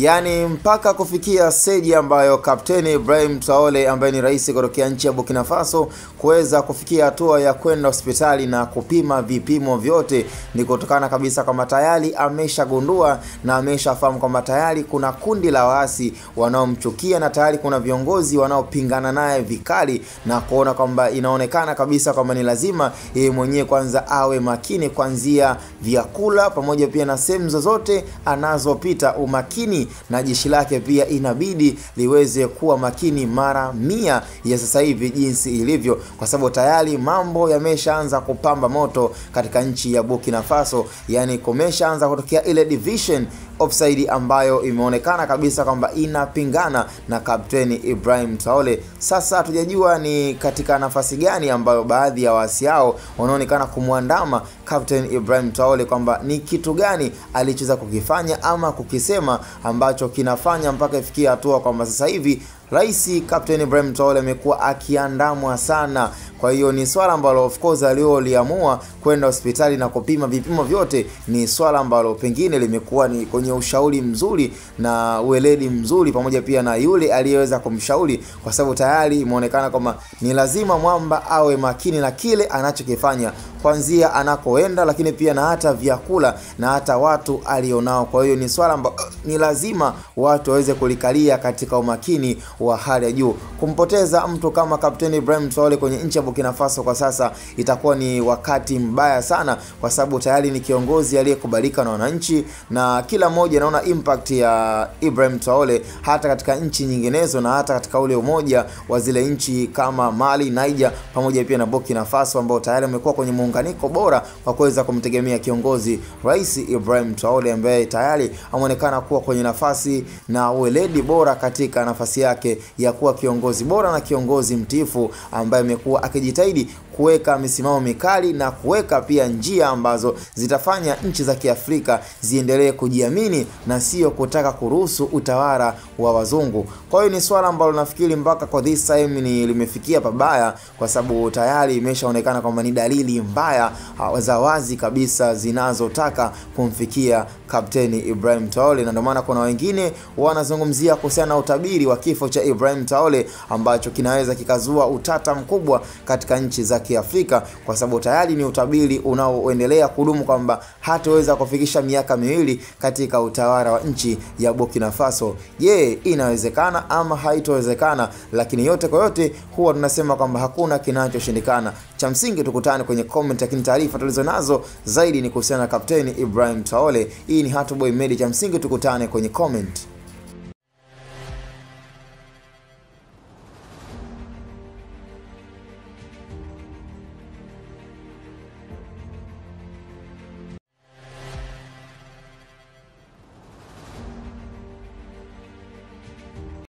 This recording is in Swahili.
Yani mpaka kufikia stage ambayo Kapteni Ibrahim Traore ambaye ni rais kutokea nchi ya Burkina Faso kuweza kufikia hatua ya kwenda hospitali na kupima vipimo vyote, ni kutokana kabisa kwamba tayari ameshagundua na ameshafahamu kwamba tayari kuna kundi la waasi wanaomchukia na tayari kuna viongozi wanaopingana naye vikali, na kuona kwamba inaonekana kabisa kwamba ni lazima yeye mwenyewe kwanza awe makini kuanzia vyakula pamoja pia na sehemu zozote anazopita. Umakini na jeshi lake pia inabidi liweze kuwa makini mara 100 ya sasa hivi jinsi ilivyo, kwa sababu tayari mambo yameshaanza kupamba moto katika nchi ya Burkina Faso. Yani kumeshaanza kutokea ile division offside ambayo imeonekana kabisa kwamba inapingana na Kapteni Ibrahim Traore. Sasa hatujajua ni katika nafasi gani ambayo baadhi ya waasi hao wanaonekana kumwandama Kapteni Ibrahim Traore, kwamba ni kitu gani alichoweza kukifanya ama kukisema ambacho kinafanya mpaka ifikia hatua kwamba sasa hivi Rais Kapteni Ibrahim Traore amekuwa akiandamwa sana. Kwa hiyo ni swala ambalo of course aliamua kwenda hospitali na kupima vipimo vyote, ni swala ambalo pengine limekuwa ni kwenye ushauri mzuri na ueledi mzuri pamoja pia na yule aliyeweza kumshauri, kwa sababu tayari imeonekana kwamba ni lazima mwamba awe makini na kile anachokifanya kuanzia anakoenda, lakini pia na hata vyakula na hata watu alionao. Kwa hiyo ni swala ambalo ni lazima watu waweze kulikalia katika umakini wa hali ya juu. Kumpoteza mtu kama Kapteni Ibrahim Traore kwenye nchi ya Burkina Faso kwa sasa itakuwa ni wakati mbaya sana, kwa sababu tayari ni kiongozi aliyekubalika na wananchi na kila mmoja anaona impact ya Ibrahim Traore hata katika nchi nyinginezo na hata katika ule umoja wa zile nchi kama Mali, Niger pamoja pia na Burkina Faso, ambao tayari wamekuwa kwenye muunganiko bora wa kuweza kumtegemea kiongozi Rais Ibrahim Traore ambaye tayari ameonekana kuwa kwenye nafasi na ueledi bora katika nafasi yake ya kuwa kiongozi bora na kiongozi mtifu ambaye amekuwa akijitahidi kuweka misimamo mikali na kuweka pia njia ambazo zitafanya nchi za Kiafrika ziendelee kujiamini na sio kutaka kuruhusu utawala wa wazungu. Kwa hiyo ni swala ambalo nafikiri mpaka kwa this time ni limefikia pabaya, kwa sababu tayari imeshaonekana kwamba ni dalili mbaya za wazi kabisa zinazotaka kumfikia Kapteni Ibrahim Traore, na ndio maana kuna wengine wanazungumzia kuhusiana na utabiri wa kifo cha Ibrahim Traore ambacho kinaweza kikazua utata mkubwa katika nchi za Kiafrika, kwa sababu tayari ni utabiri unaoendelea kudumu kwamba hataweza kufikisha miaka 2 katika utawala wa nchi ya Burkina Faso. Je, inawezekana ama haitowezekana? Lakini yote kwa yote huwa tunasema kwamba hakuna kinachoshindikana. Cha msingi tukutane kwenye comment, lakini taarifa tulizonazo zaidi ni kuhusiana na Kapteni Ibrahim Traore. Hii ni Hot Boy Media, cha msingi tukutane kwenye comment.